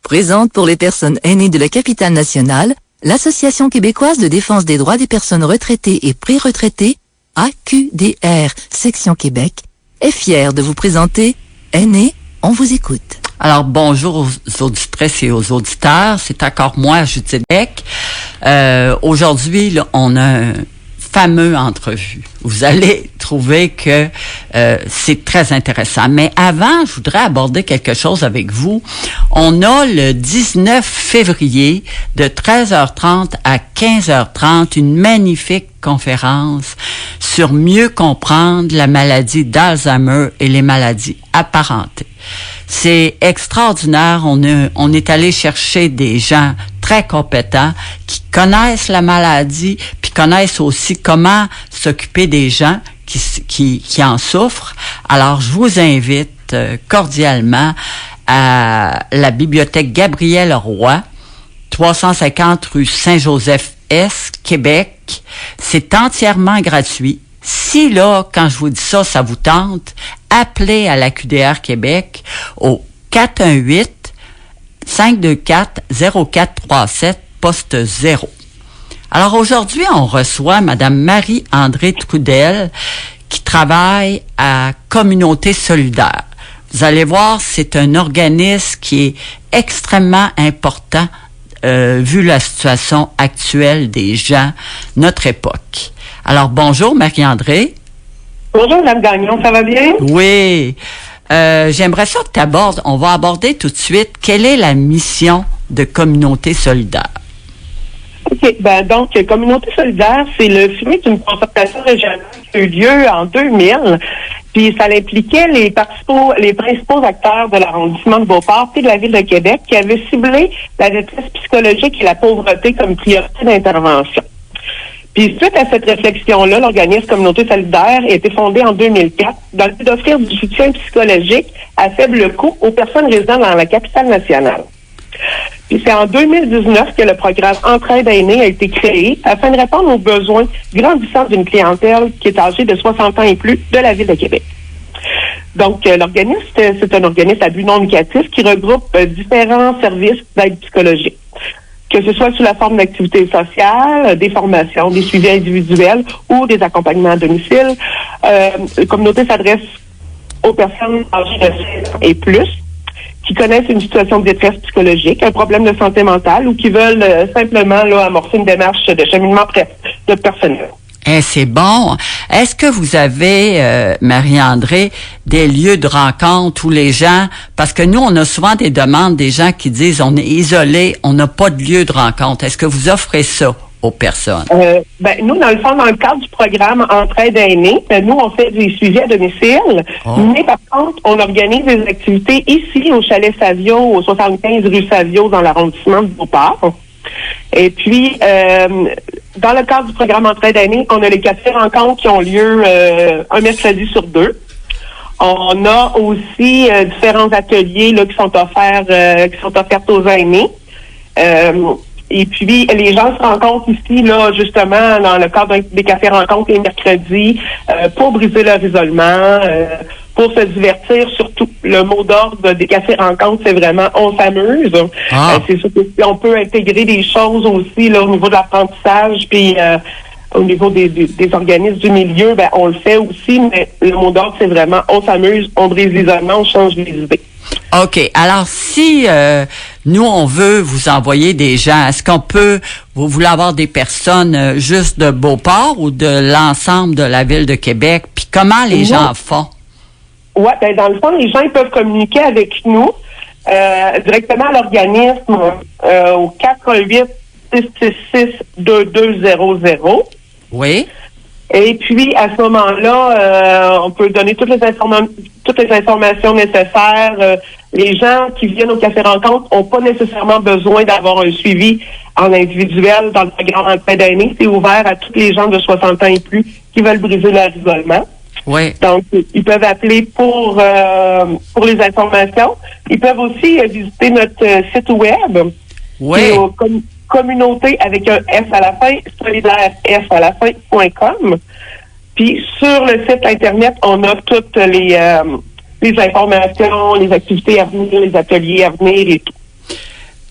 présente pour les personnes aînées de la capitale nationale, l'Association québécoise de défense des droits des personnes retraitées et pré-retraitées, AQDR, section Québec, est fière de vous présenter Aînés, on vous écoute. Alors, bonjour aux auditrices et aux auditeurs. C'est encore moi, Judith Beck. Aujourd'hui, là, on a un fameux entrevue. Vous allez trouver que c'est très intéressant. Mais avant, je voudrais aborder quelque chose avec vous. On a le 19 février de 13h30 à 15h30 une magnifique conférence sur mieux comprendre la maladie d'Alzheimer et les maladies apparentées. C'est extraordinaire. On est allé chercher des gens très compétents qui connaissent la maladie, puis connaissent aussi comment s'occuper des gens qui en souffrent. Alors, je vous invite cordialement à la bibliothèque Gabriel Roy, 350 rue Saint-Joseph-Est, Québec. C'est entièrement gratuit. Si là, quand je vous dis ça, ça vous tente, appelez à la QDR Québec au 418-524-0437, poste 0. Alors aujourd'hui, on reçoit Madame Marie-André Trudel qui travaille à Communauté solidaire. Vous allez voir, c'est un organisme qui est extrêmement important vu la situation actuelle des gens, notre époque. Alors, bonjour, Marie-André. Bonjour, Mme Gagnon, ça va bien? Oui. J'aimerais ça que tu abordes, on va aborder tout de suite, quelle est la mission de Communauté solidaire? OK. Donc, Communauté solidaire, c'est le fruit d'une concertation régionale qui a eu lieu en 2000. Puis, ça impliquait les principaux acteurs de l'arrondissement de Beauport et de la Ville de Québec qui avaient ciblé la détresse psychologique et la pauvreté comme priorité d'intervention. Puis, suite à cette réflexion-là, l'organisme Communauté solidaire a été fondé en 2004 dans le but d'offrir du soutien psychologique à faible coût aux personnes résidant dans la capitale nationale. Puis, c'est en 2019 que le programme Entraide aînés a été créé afin de répondre aux besoins grandissants d'une clientèle qui est âgée de 60 ans et plus de la Ville de Québec. Donc, l'organisme, c'est un organisme à but non lucratif qui regroupe différents services d'aide psychologique, que ce soit sous la forme d'activités sociales, des formations, des suivis individuels ou des accompagnements à domicile. La communauté s'adresse aux personnes âgées de 16 ans et plus qui connaissent une situation de détresse psychologique, un problème de santé mentale ou qui veulent simplement amorcer une démarche de cheminement de personnel. C'est bon. Est-ce que vous avez, Marie-André, des lieux de rencontre où les gens, parce que nous, on a souvent des demandes des gens qui disent on est isolé, on n'a pas de lieu de rencontre. Est-ce que vous offrez ça aux personnes? Nous, dans le fond, dans le cadre du programme Entraide aînés, nous, on fait des suivis à domicile, mais par contre, on organise des activités ici au Chalet Savio, au 75 rue Savio, dans l'arrondissement de Beauport. Et puis, dans le cadre du programme Entraide aînés, on a les cafés rencontres qui ont lieu un mercredi sur 2. On a aussi différents ateliers là, qui sont offerts aux aînés. Et puis, les gens se rencontrent ici, là, justement, dans le cadre des cafés rencontres les mercredis, pour briser leur isolement, pour se divertir, surtout. Le mot d'ordre des cafés rencontres, c'est vraiment « on s'amuse ». C'est sûr que si on peut intégrer des choses aussi, là, au niveau de l'apprentissage, puis au niveau des organismes du milieu, on le fait aussi, mais le mot d'ordre, c'est vraiment « on s'amuse, on brise l'isolement, on change les idées ». OK. Alors, si nous, on veut vous envoyer des gens, est-ce qu'on peut, vous voulez avoir des personnes juste de Beauport ou de l'ensemble de la Ville de Québec? Puis comment les gens font? Oui, dans le fond, les gens ils peuvent communiquer avec nous directement à l'organisme au 418-666-2200. Oui. Et puis, à ce moment-là, on peut donner toutes les informations nécessaires. Les gens qui viennent au Café Rencontre n'ont pas nécessairement besoin d'avoir un suivi en individuel dans le programme Entraide aînés. C'est ouvert à tous les gens de 60 ans et plus qui veulent briser leur isolement. Oui. Donc, ils peuvent appeler pour les informations. Ils peuvent aussi visiter notre site web. Oui. Qui est au communauté avec un S à la fin, solidaire S à la fin.com. Puis sur le site Internet, on a toutes les informations, les activités à venir, les ateliers à venir et tout.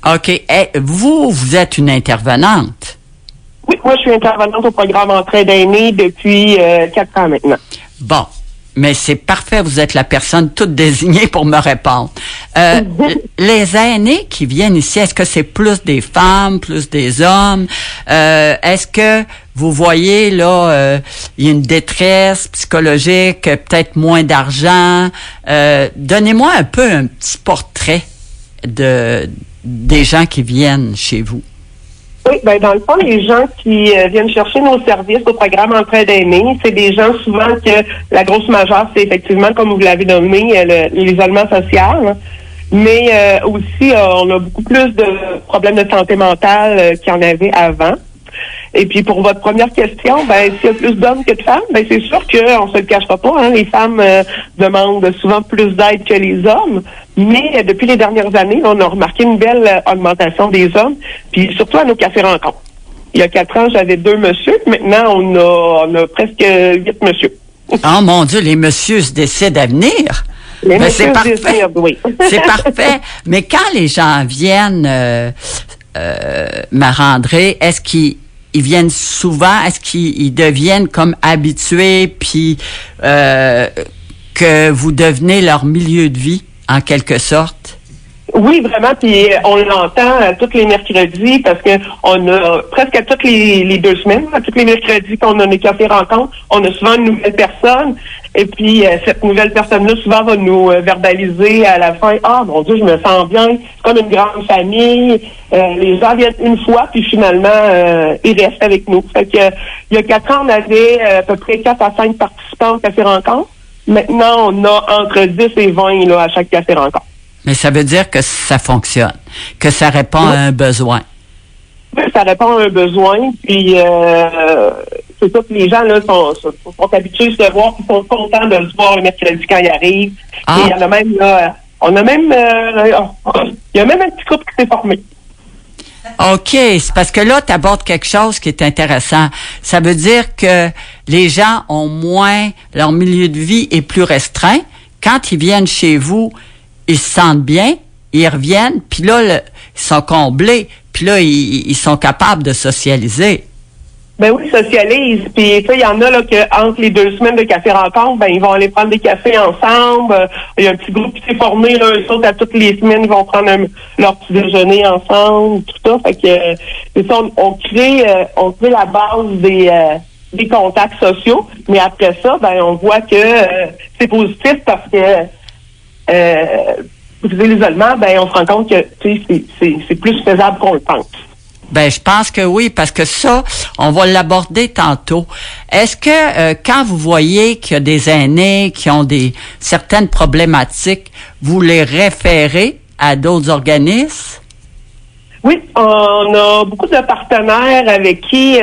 OK. Vous êtes une intervenante. Oui, moi, je suis intervenante au programme Entraide aînés depuis 4 ans maintenant. Bon. Mais c'est parfait, vous êtes la personne toute désignée pour me répondre. Les aînés qui viennent ici, est-ce que c'est plus des femmes, plus des hommes? Est-ce que vous voyez, là, il y a une détresse psychologique, peut-être moins d'argent? Donnez-moi un peu un petit portrait des gens qui viennent chez vous. Oui, ben dans le fond, les gens qui viennent chercher nos services au programme Entraide aînés, c'est des gens souvent que la grosse majeure, c'est effectivement, comme vous l'avez nommé, l'isolement social. Mais aussi, on a beaucoup plus de problèmes de santé mentale qu'il y en avait avant. Et puis pour votre première question, ben s'il y a plus d'hommes que de femmes, ben c'est sûr qu'on se le cachera pas. Hein, les femmes demandent souvent plus d'aide que les hommes. Mais depuis les dernières années, on a remarqué une belle augmentation des hommes, puis surtout à nos cafés-rencontres. Il y a 4 ans, j'avais 2 messieurs. Maintenant, on a presque 8 messieurs. Oh mon Dieu, les messieurs se décident à venir. Les Ben, messieurs c'est parfait. décident, oui. C'est parfait. Mais quand les gens viennent, Marie-André, est-ce qu'ils viennent souvent? Est-ce qu'ils deviennent comme habitués, puis que vous devenez leur milieu de vie, en quelque sorte? Oui, vraiment, puis on l'entend tous les mercredis parce que on a presque à toutes les 2 semaines, à tous les mercredis qu'on a des cafés rencontres, on a souvent une nouvelle personne. Et puis cette nouvelle personne-là souvent va nous verbaliser à la fin, ah mon Dieu, je me sens bien, c'est comme une grande famille. Les gens viennent une fois, puis finalement ils restent avec nous. Fait que il y a 4 ans, on avait à peu près 4 à 5 participants au café rencontre. Maintenant, on a entre 10 et 20 là, à chaque café rencontre. Mais ça veut dire que ça fonctionne, que ça répond à un besoin. Oui, ça répond à un besoin, puis c'est ça que les gens là sont habitués de se voir, ils sont contents de se voir le mercredi quand ils arrivent. Ah. Et il y en a même là, il y a même un petit couple qui s'est formé. OK, c'est parce que là, tu abordes quelque chose qui est intéressant. Ça veut dire que les gens ont moins, leur milieu de vie est plus restreint. Quand ils viennent chez vous, ils se sentent bien, ils reviennent, puis là, ils sont comblés, puis là, ils sont capables de socialiser. Ben oui, socialisent. Puis il y en a là que entre les 2 semaines de café rencontre, ben ils vont aller prendre des cafés ensemble. Il y a un petit groupe qui s'est formé là, eux autres à toutes les semaines, ils vont prendre leur petit déjeuner ensemble, tout ça. Fait que c'est ça, on crée la base des contacts sociaux. Mais après ça, ben on voit que c'est positif parce que l'isolement, ben on se rend compte que c'est plus faisable qu'on le pense. Ben, je pense que oui, parce que ça, on va l'aborder tantôt. Est-ce que quand vous voyez qu'il y a des aînés qui ont certaines problématiques, vous les référez à d'autres organismes? Oui, on a beaucoup de partenaires avec qui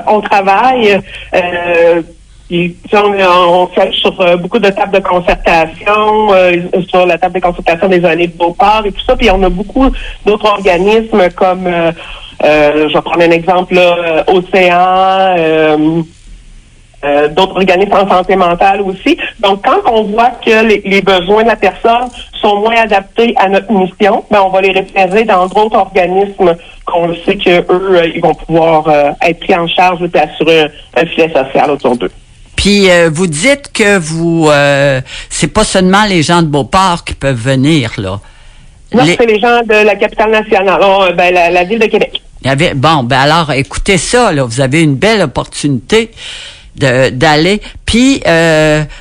on travaille. On fait sur beaucoup de tables de concertation, sur la table de concertation des aînés de Beauport et tout ça. Puis on a beaucoup d'autres organismes comme, je vais prendre un exemple, là, Océan, d'autres organismes en santé mentale aussi. Donc, quand on voit que les besoins de la personne sont moins adaptés à notre mission, ben on va les référer dans d'autres organismes qu'on sait qu'eux, ils vont pouvoir être pris en charge et assurer un filet social autour d'eux. Puis vous dites que c'est pas seulement les gens de Beauport qui peuvent venir, là. Non, c'est les gens de la capitale nationale, la ville de Québec. Bon, ben alors, écoutez ça, là, vous avez une belle opportunité d'aller. Puis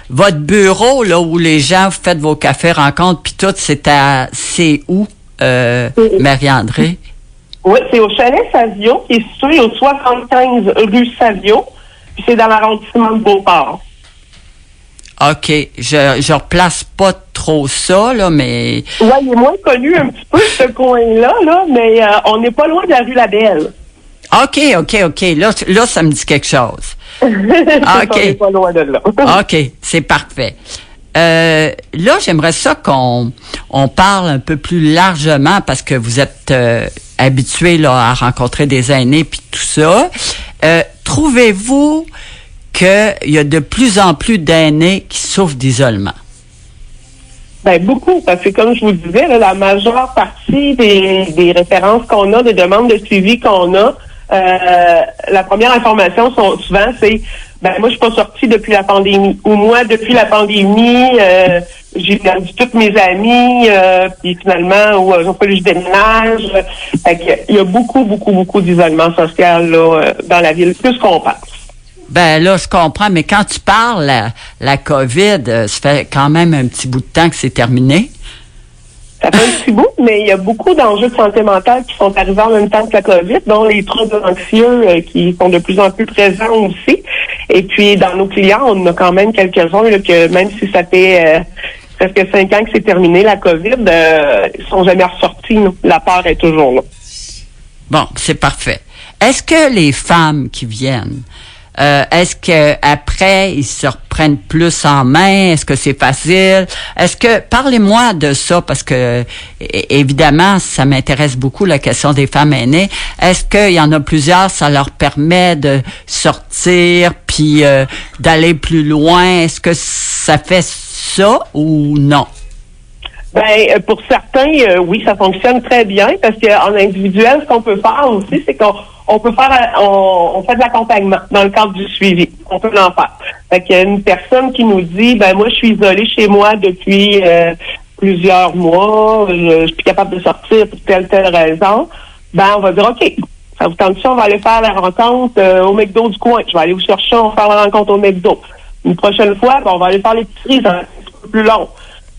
votre bureau, là, où les gens vous faites vos cafés rencontres, puis tout, c'est où, Marie-André? Oui, c'est au Chalet Savio, qui est situé au 75 rue Savio. Puis c'est dans l'arrondissement de Beauport. OK. Je replace pas trop ça, là, mais... Oui, il est moins connu un petit peu, ce coin-là, là, mais on n'est pas loin de la rue Labelle. OK. Là, ça me dit quelque chose. OK. On n'est pas loin de là. OK, c'est parfait. Là, j'aimerais ça qu'on parle un peu plus largement parce que vous êtes habitués là, à rencontrer des aînés puis tout ça. Trouvez-vous qu'il y a de plus en plus d'aînés qui souffrent d'isolement? Ben beaucoup, parce que comme je vous disais, là, la majeure partie des références qu'on a, des demandes de suivi qu'on a, la première information souvent c'est moi je suis pas sortie depuis la pandémie, ou moi depuis la pandémie j'ai perdu toutes mes amies, puis finalement il faut que je déménage. Fait que, il y a beaucoup d'isolement social là dans la ville, plus qu'on pense. Ben là, je comprends, mais quand tu parles la COVID, ça fait quand même un petit bout de temps que c'est terminé. Ça fait un petit bout, mais il y a beaucoup d'enjeux de santé mentale qui sont arrivés en même temps que la COVID, dont les troubles anxieux qui sont de plus en plus présents aussi. Et puis, dans nos clients, on en a quand même quelques-uns là, que même si ça fait presque 5 ans que c'est terminé, la COVID, ils sont jamais ressortis. Nous. La peur est toujours là. Bon, c'est parfait. Est-ce que les femmes qui viennent, est-ce que après ils se reprennent plus en main? Est-ce que c'est facile? Parlez-moi de ça parce que évidemment ça m'intéresse beaucoup la question des femmes aînées. Est-ce qu'il y en a plusieurs, ça leur permet de sortir puis d'aller plus loin? Est-ce que ça fait ça ou non? Ben pour certains, oui, ça fonctionne très bien parce qu'en individuel, ce qu'on peut faire aussi, c'est qu'on peut faire, on fait de l'accompagnement dans le cadre du suivi. On peut l'en faire. Fait qu'il y a une personne qui nous dit, moi, je suis isolée chez moi depuis plusieurs mois, je suis plus capable de sortir pour telle raison. On va dire, OK, ça vous tente ça, on va aller faire la rencontre au McDo du coin. Je vais aller vous chercher, on va faire la rencontre au McDo. Une prochaine fois, on va aller faire l'épicerie, c'est un petit peu plus long.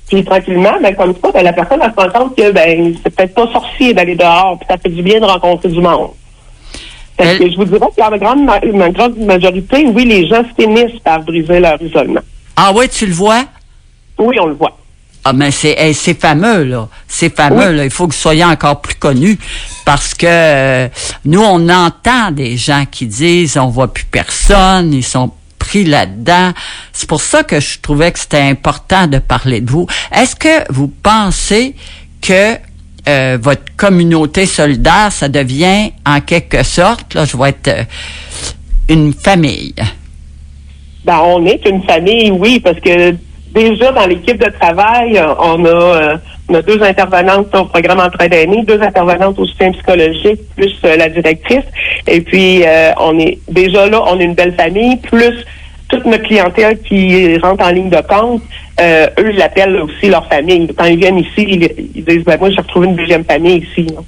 Puis tranquillement, comme ça, la personne elle se rend compte que c'est peut-être pas sorcier d'aller dehors, puis ça fait du bien de rencontrer du monde. Parce que je vous dirais que la grande majorité, oui, les gens finissent par briser leur isolement. Ah oui, tu le vois? Oui, on le voit. Ah, mais c'est fameux, là. C'est fameux, là. Il faut que vous soyez encore plus connus parce que nous, on entend des gens qui disent on voit plus personne, ils sont pris là-dedans. C'est pour ça que je trouvais que c'était important de parler de vous. Est-ce que vous pensez que votre communauté solidaire, ça devient en quelque sorte, là, je vais être une famille? On est une famille, oui, parce que déjà dans l'équipe de travail, on a 2 intervenantes au programme Entraide aînée, 2 intervenantes au soutien psychologique, plus la directrice. Et puis, on est déjà là, on est une belle famille, plus toute notre clientèle qui rentre en ligne de compte, eux, ils l'appellent aussi leur famille. Quand ils viennent ici, ils disent, moi, j'ai retrouvé une deuxième famille ici, là,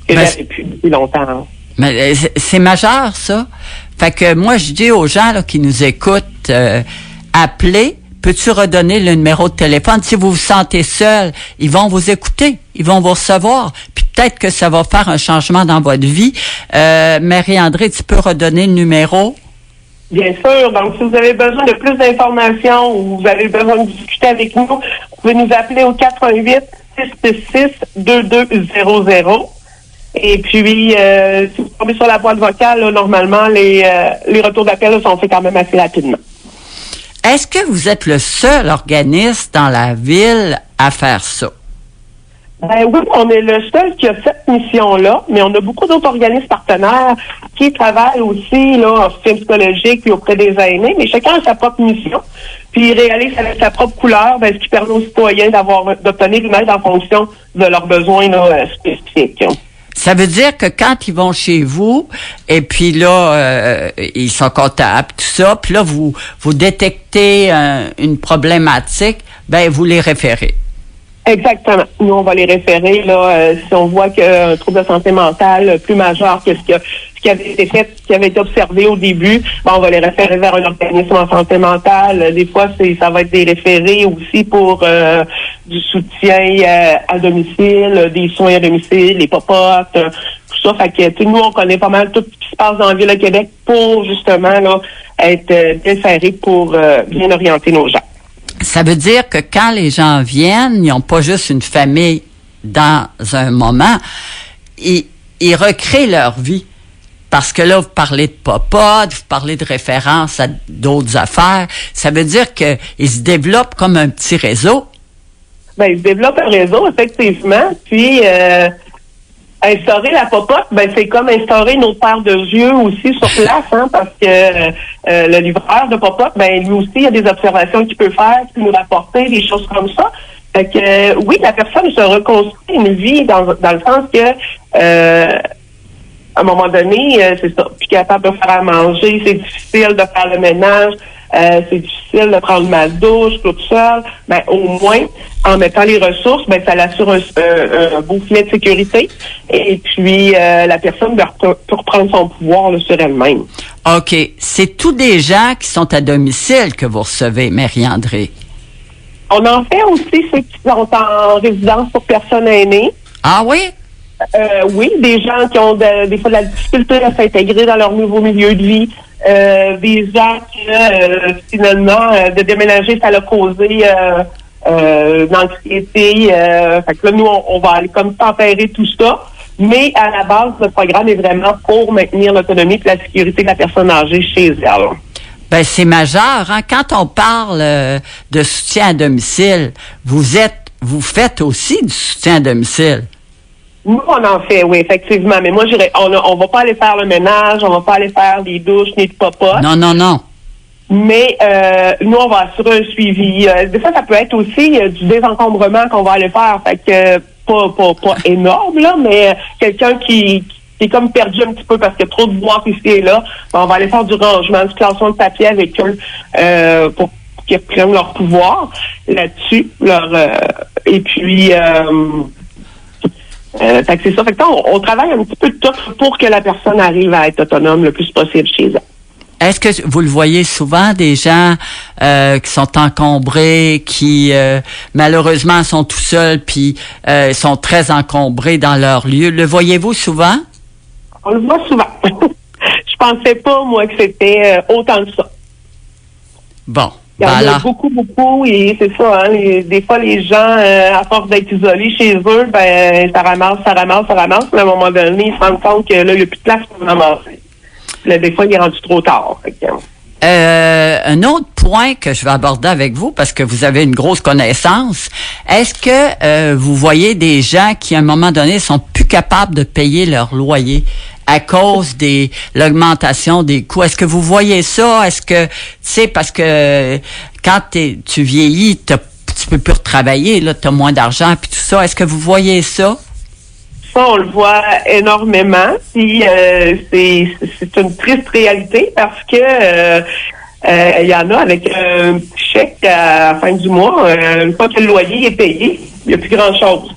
que j'avais depuis longtemps. Hein. Mais c'est majeur, ça. Fait que moi, je dis aux gens là, qui nous écoutent, appelez. Peux-tu redonner le numéro de téléphone? Si vous vous sentez seul, ils vont vous écouter, ils vont vous recevoir. Puis peut-être que ça va faire un changement dans votre vie. Marie-André, tu peux redonner le numéro? Bien sûr. Donc, si vous avez besoin de plus d'informations ou vous avez besoin de discuter avec nous, vous pouvez nous appeler au 418-666-2200. Et puis, si vous tombez sur la boîte vocale, là, normalement, les retours d'appel là, sont faits quand même assez rapidement. Est-ce que vous êtes le seul organisme dans la ville à faire ça? Oui, on est le seul qui a cette mission-là, mais on a beaucoup d'autres organismes partenaires qui travaillent aussi là, en soutien psychologique et auprès des aînés, mais chacun a sa propre mission, puis il réalise avec sa propre couleur, ce qui permet aux citoyens d'obtenir une aide en fonction de leurs besoins là, spécifiques. Ça veut dire que quand ils vont chez vous, et puis là, ils sont comptables, tout ça, puis là, vous détectez une problématique, vous les référez. Exactement. Nous, on va les référer là si on voit qu'un trouble de santé mentale plus majeur que ce qui avait été fait, ce qui avait été observé au début, on va les référer vers un organisme en santé mentale. Des fois, ça va être des référés aussi pour du soutien à domicile, des soins à domicile, les popotes, tout ça. Fait que nous, on connaît pas mal tout ce qui se passe dans la ville de Québec pour justement là être référés pour bien orienter nos gens. Ça veut dire que quand les gens viennent, ils n'ont pas juste une famille dans un moment, ils recréent leur vie. Parce que là, vous parlez de popote, vous parlez de référence à d'autres affaires. Ça veut dire qu'ils se développent comme un petit réseau. Ils se développent un réseau, effectivement. Puis, instaurer la popote, c'est comme instaurer une autre paire de yeux aussi sur place, hein, parce que le livreur de popote, lui aussi, il y a des observations qu'il peut faire, qu'il peut nous rapporter, des choses comme ça. Fait que, oui, la personne se reconstruit une vie dans le sens que, à un moment donné, c'est ça, plus capable de faire à manger, c'est difficile de faire le ménage, c'est difficile de prendre ma douche toute seule. Ben, au moins, en mettant les ressources, ben, ça l'assure un beau filet de sécurité. Et puis, la personne peut reprendre son pouvoir là, sur elle-même. OK. C'est tous des gens qui sont à domicile que vous recevez, Marie-André. On en fait aussi ceux qui sont en résidence pour personnes aînées. Ah oui? Oui, des gens qui ont des fois de la difficulté à s'intégrer dans leur nouveau milieu de vie. Des gens qui, finalement, de déménager, ça l'a causé d'anxiété. Fait que là, nous, on va aller comme tempérer tout ça. Mais à la base, le programme est vraiment pour maintenir l'autonomie et la sécurité de la personne âgée chez elle. Ben c'est majeur, hein? Quand on parle de soutien à domicile, vous faites aussi du soutien à domicile. Nous, on en fait, oui, effectivement. Mais moi, on va pas aller faire le ménage, on va pas aller faire des douches ni de popote. Non. Mais nous, on va assurer un suivi. Des fois, ça peut être aussi du désencombrement qu'on va aller faire. Fait que pas énorme, là, mais quelqu'un qui est comme perdu un petit peu parce qu'il y a trop de bois ici et là, ben, on va aller faire du rangement, du classement de papier avec eux pour qu'ils reprennent leur pouvoir là-dessus. Et puis fait que c'est ça. Fait que on travaille un petit peu de tout pour que la personne arrive à être autonome le plus possible chez elle. Est-ce que vous le voyez souvent, des gens qui sont encombrés, qui malheureusement sont tout seuls, puis sont très encombrés dans leur lieu? Le voyez-vous souvent? On le voit souvent. Je pensais pas, moi, que c'était autant que ça. Bon. Il y en a beaucoup, et c'est ça, hein, des fois, les gens, à force d'être isolés chez eux, ben, ça ramasse, mais à un moment donné, ils se rendent compte que là, il n'y a plus de place pour ramasser. Là, des fois, il est rendu trop tard. Un autre point que je vais aborder avec vous, parce que vous avez une grosse connaissance, est-ce que vous voyez des gens qui, à un moment donné, sont plus capables de payer leur loyer à cause de l'augmentation des coûts? Est-ce que vous voyez ça? Est-ce que, tu sais, parce que quand tu vieillis, tu peux plus retravailler, là, tu as moins d'argent, puis tout ça. Est-ce que vous voyez ça? Ça, on le voit énormément. Puis c'est une triste réalité parce que il y en a avec un petit chèque à la fin du mois, une fois que le loyer est payé, il n'y a plus grand-chose.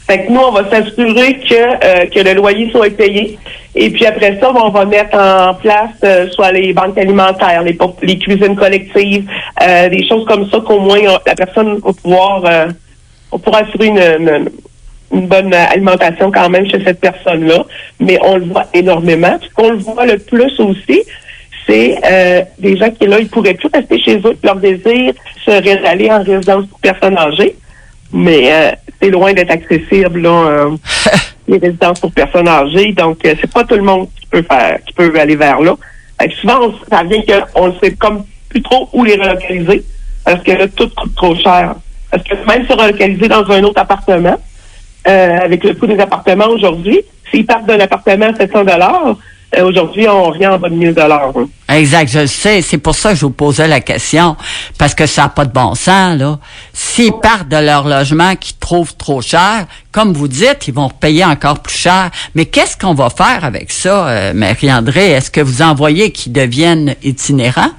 Fait que nous, on va s'assurer que le loyer soit payé. Et puis après ça, on va mettre en place soit les banques alimentaires, les cuisines collectives, des choses comme ça qu'au moins la personne va pouvoir assurer une bonne alimentation quand même chez cette personne-là. Mais on le voit énormément. Puis qu'on le voit le plus aussi, c'est des gens qui, là, ils pourraient plus rester chez eux. Leur désir serait d'aller en résidence pour personnes âgées. Mais c'est loin d'être accessible, là, les résidences pour personnes âgées. Donc, c'est pas tout le monde qui peut aller vers là. Souvent, ça vient qu'on ne sait comme plus trop où les relocaliser. Parce que là, tout coûte trop cher. Parce que même se relocaliser dans un autre appartement, avec le coût des appartements aujourd'hui, s'ils partent d'un appartement à 700 $, aujourd'hui, on revient en bas de 1 000 $. Exact, je le sais. C'est pour ça que je vous posais la question. Parce que ça n'a pas de bon sens, là. S'ils partent de leur logement qu'ils trouvent trop cher, comme vous dites, ils vont payer encore plus cher. Mais qu'est-ce qu'on va faire avec ça, Marie-André? Est-ce que vous en voyez qu'ils deviennent itinérants?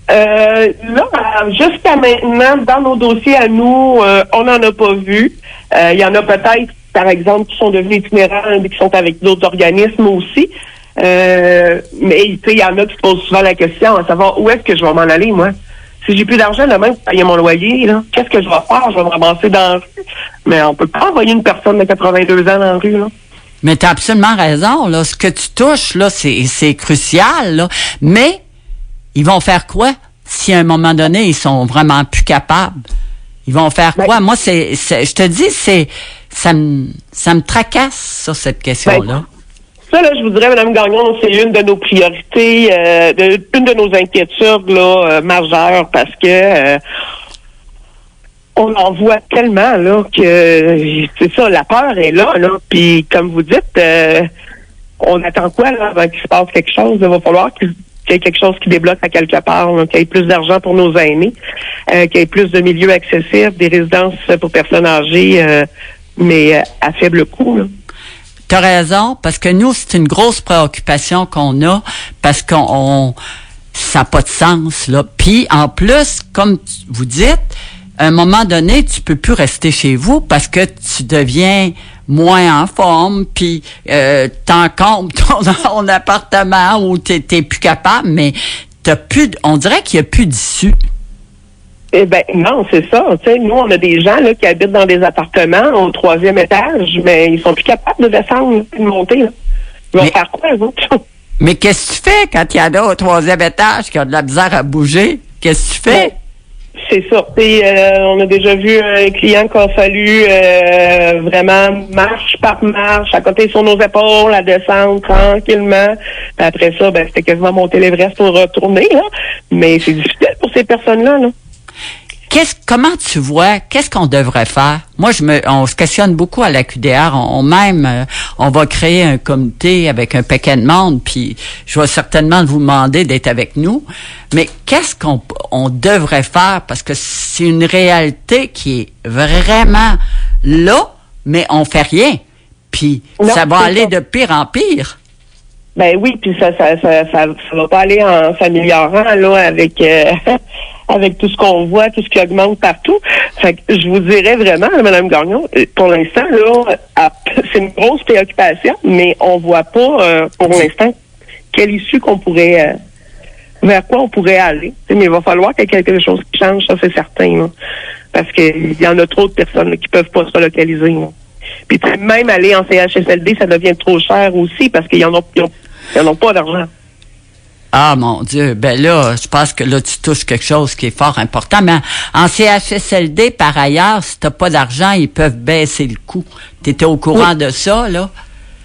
Là, jusqu'à maintenant, dans nos dossiers à nous, on n'en a pas vu. Il y en a peut-être, par exemple, qui sont devenus itinérants et qui sont avec d'autres organismes aussi. Mais tu sais, il y en a qui se posent souvent la question à savoir où est-ce que je vais m'en aller, moi. Si j'ai plus d'argent demain pour payer mon loyer, là, qu'est-ce que je vais faire? Je vais me ramasser dans la rue. Mais on peut pas envoyer une personne de 82 ans dans la rue, là. Mais tu as absolument raison, là. Ce que tu touches, là, c'est crucial, là. Mais ils vont faire quoi si à un moment donné, ils sont vraiment plus capables? Ils vont faire quoi? Moi, je te dis, ça me tracasse, ça, cette question-là. Ça, là, je vous dirais, Mme Gagnon, c'est une de nos priorités, une de nos inquiétudes, là, majeures, parce que on en voit tellement, là, que c'est ça, la peur est là, là. Puis, comme vous dites, on attend quoi, là, avant qu'il se passe quelque chose? Il va falloir qu'il y ait quelque chose qui débloque à quelque part, là, qu'il y ait plus d'argent pour nos aînés, qu'il y ait plus de milieux accessibles, des résidences pour personnes âgées, mais à faible coût, là. T'as raison, parce que nous, c'est une grosse préoccupation qu'on a, parce qu'on ça n'a pas de sens, là. Puis, en plus, comme vous dites, à un moment donné, tu peux plus rester chez vous parce que tu deviens moins en forme, puis t'encombres ton appartement ou t'es plus capable, mais on dirait qu'il n'y a plus d'issue. Eh ben non, c'est ça. Tu sais, nous, on a des gens là qui habitent dans des appartements au 3e étage, mais ils sont plus capables de descendre et de monter. Là. Ils vont faire quoi, eux autres? Mais qu'est-ce que tu fais quand il y en a au 3e étage qui a de la misère à bouger? Qu'est-ce que tu fais? C'est ça. On a déjà vu un client qui a fallu vraiment marche par marche, à côté sur nos épaules, à descendre tranquillement. Puis après ça, ben c'était quasiment monter l'Everest pour retourner, là. Mais c'est difficile pour ces personnes-là, là. Comment tu vois, qu'est-ce qu'on devrait faire? Moi, on se questionne beaucoup à la QDR. On va créer un comité avec un paquet de monde, puis je vais certainement vous demander d'être avec nous. Mais qu'est-ce qu'on devrait faire? Parce que c'est une réalité qui est vraiment là, mais on fait rien. Puis ça va aller de pire en pire. Ben oui, puis ça va pas aller en s'améliorant là avec avec tout ce qu'on voit, tout ce qui augmente partout. Fait que je vous dirais vraiment, Mme Gagnon, pour l'instant là, c'est une grosse préoccupation, mais on voit pas pour l'instant quelle issue qu'on pourrait vers quoi on pourrait aller. Mais il va falloir qu'il y ait quelque chose qui change, ça c'est certain, là, parce que il y en a trop de personnes là, qui peuvent pas se relocaliser. Là. Puis même aller en CHSLD, ça devient trop cher aussi parce qu'ils en ont pas d'argent. Ah, mon Dieu. Ben là, je pense que là, tu touches quelque chose qui est fort important. Mais en CHSLD, par ailleurs, si t'as pas d'argent, ils peuvent baisser le coût. T'étais au courant de ça, là?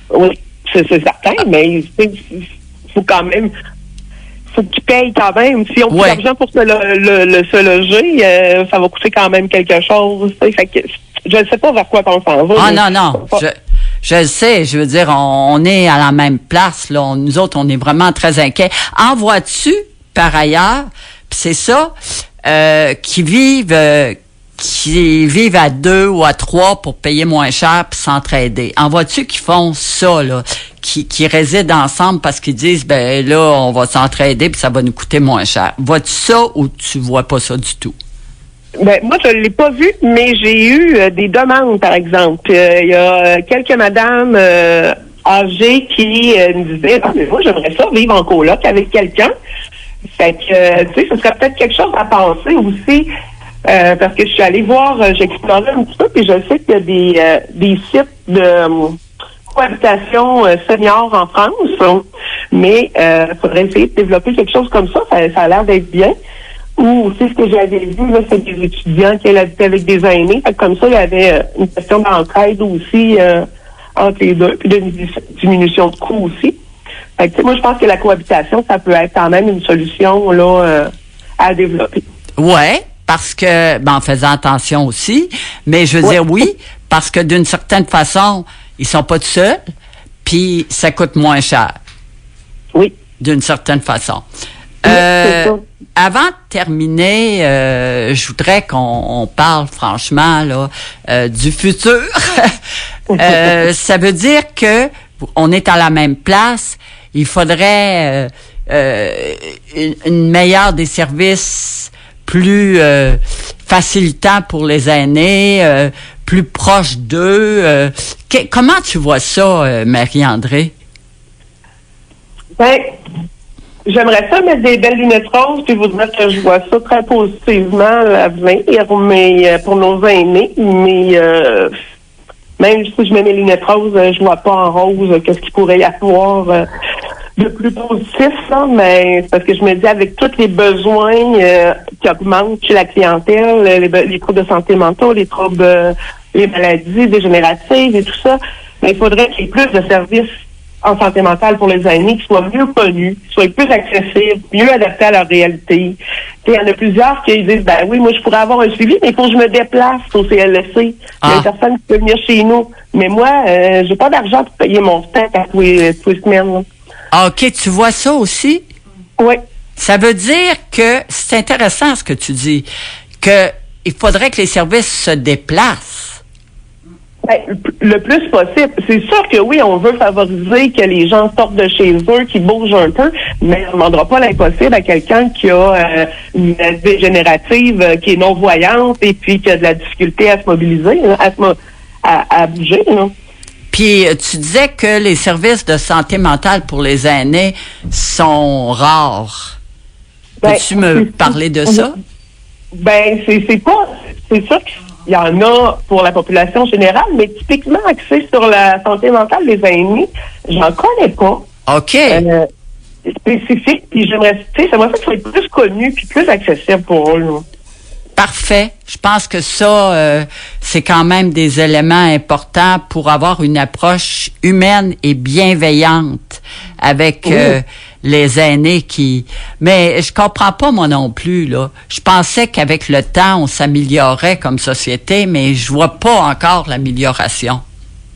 Oui, c'est certain, mais il faut quand même... faut qu'ils payent quand même. Si on a plus d'argent pour se loger, ça va coûter quand même quelque chose. Fait que je ne sais pas vers quoi on s'en va. Ah non. Je le sais, je veux dire, on est à la même place, là. Nous autres, on est vraiment très inquiets. En vois-tu, par ailleurs, pis c'est ça, qui vivent à 2 ou à 3 pour payer moins cher puis s'entraider. En vois-tu qui font ça, là, qui résident ensemble parce qu'ils disent, ben là, on va s'entraider puis ça va nous coûter moins cher. Vois-tu ça ou tu vois pas ça du tout? Ben, moi, je ne l'ai pas vu, mais j'ai eu des demandes, par exemple. Il y a quelques madames âgées qui me disaient, mais moi, j'aimerais ça vivre en coloc avec quelqu'un. Fait que, tu sais, ce serait peut-être quelque chose à penser aussi, parce que je suis allée voir, j'ai exploré un petit peu, puis je sais qu'il y a des sites de cohabitation senior en France, mais il faudrait essayer de développer quelque chose comme ça. Ça a l'air d'être bien. Ou aussi, ce que j'avais vu, là, c'est des étudiants qui habitaient avec des aînés. Fait que comme ça, il y avait une question d'entraide aussi entre les deux, puis de diminution de coûts aussi. Fait que, moi, je pense que la cohabitation, ça peut être quand même une solution là à développer. Ouais, parce que, en faisant attention aussi, mais je veux dire oui, parce que d'une certaine façon, ils sont pas tout seuls, puis ça coûte moins cher. Oui. D'une certaine façon. Avant de terminer, je voudrais qu'on parle franchement là du futur. Ça veut dire que on est à la même place. Il faudrait une meilleure des services plus facilitant pour les aînés, plus proche d'eux. Comment tu vois ça, Marie-André? Ben, j'aimerais ça mettre des belles lunettes roses puis vous dire que je vois ça très positivement à l'avenir, mais pour nos aînés, mais même si je mets mes lunettes roses, je vois pas en rose qu'est-ce qu'il pourrait y avoir de plus positif, là, mais c'est parce que je me dis avec tous les besoins qui augmentent chez la clientèle, les troubles de santé mentale, les troubles, les maladies dégénératives et tout ça, mais il faudrait qu'il y ait plus de services en santé mentale pour les aînés qui soient mieux connus, qui soient plus accessibles, mieux adaptés à leur réalité. Il y en a plusieurs qui disent, ben oui, moi je pourrais avoir un suivi, mais il faut que je me déplace au CLSC. Il y a une personne qui peut venir chez nous. Mais moi, j'ai pas d'argent pour payer mon temps à tous les semaines. Là. OK, tu vois ça aussi? Oui. Ça veut dire que c'est intéressant ce que tu dis, que il faudrait que les services se déplacent. Ben, le plus possible. C'est sûr que oui, on veut favoriser que les gens sortent de chez eux, qu'ils bougent un peu, mais on ne demandera pas l'impossible à quelqu'un qui a une dégénérative, qui est non-voyante et puis qui a de la difficulté à se mobiliser, à bouger. Là. Puis tu disais que les services de santé mentale pour les aînés sont rares. Peux-tu me parler de ça? Ben, c'est sûr qu'il y en a pour la population générale, mais typiquement axé sur la santé mentale des aînés, j'en connais pas. OK. Spécifique, puis j'aimerais qu'il soit plus connu puis plus accessible pour eux. Là. Parfait. Je pense que ça, c'est quand même des éléments importants pour avoir une approche humaine et bienveillante avec les aînés qui... Mais je comprends pas, moi non plus, là. Je pensais qu'avec le temps, on s'améliorait comme société, mais je vois pas encore l'amélioration.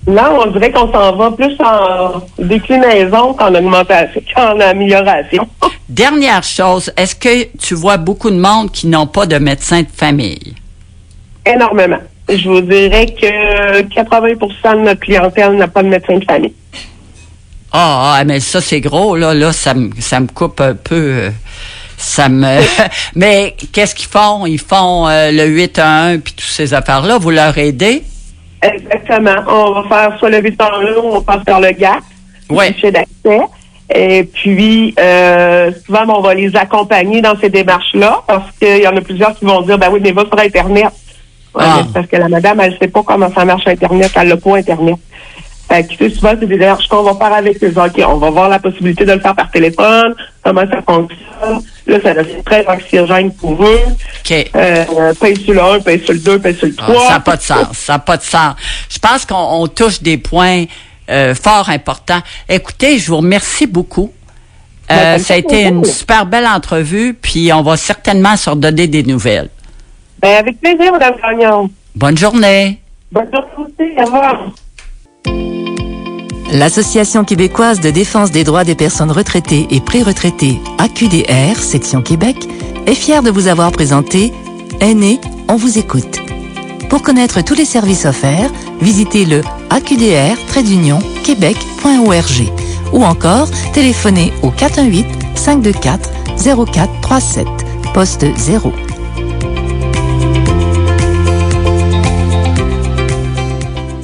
Là, on dirait qu'on s'en va plus en déclinaison qu'en augmentation, qu'en amélioration. Dernière chose, est-ce que tu vois beaucoup de monde qui n'ont pas de médecin de famille? Énormément. Je vous dirais que 80% de notre clientèle n'a pas de médecin de famille. Mais ça, c'est gros, là. Là, ça me coupe un peu. Mais qu'est-ce qu'ils font? Ils font le 8-1 puis toutes ces affaires-là. Vous leur aidez? Exactement. On va faire soit le 8-1, on va faire le GAP, le fichier d'accès. Et puis, souvent, on va les accompagner dans ces démarches-là parce qu'il y en a plusieurs qui vont dire, ben oui, mais va sur Internet. Ouais, parce que la madame, elle ne sait pas comment ça marche Internet, elle n'a pas Internet. Fait que, souvent, c'est des démarches qu'on va faire avec eux. OK, on va voir la possibilité de le faire par téléphone, comment ça fonctionne. Là, ça devient très anxiogène pour eux. OK. Paye sur le 1, paye sur le 2, paye sur le 3. Ça n'a pas de sens. Ça n'a pas de sens. Je pense qu'on touche des points fort importants. Écoutez, je vous remercie beaucoup. Ça a été une super belle entrevue, puis on va certainement se redonner des nouvelles. Ben, avec plaisir, Mme Gagnon. Bonne journée. Bonne journée aussi. Au revoir. L'Association québécoise de défense des droits des personnes retraitées et pré-retraitées, AQDR, section Québec, est fière de vous avoir présenté Aînés, on vous écoute. Pour connaître tous les services offerts, visitez le aqdr-québec.org ou encore téléphonez au 418-524-0437, poste 0.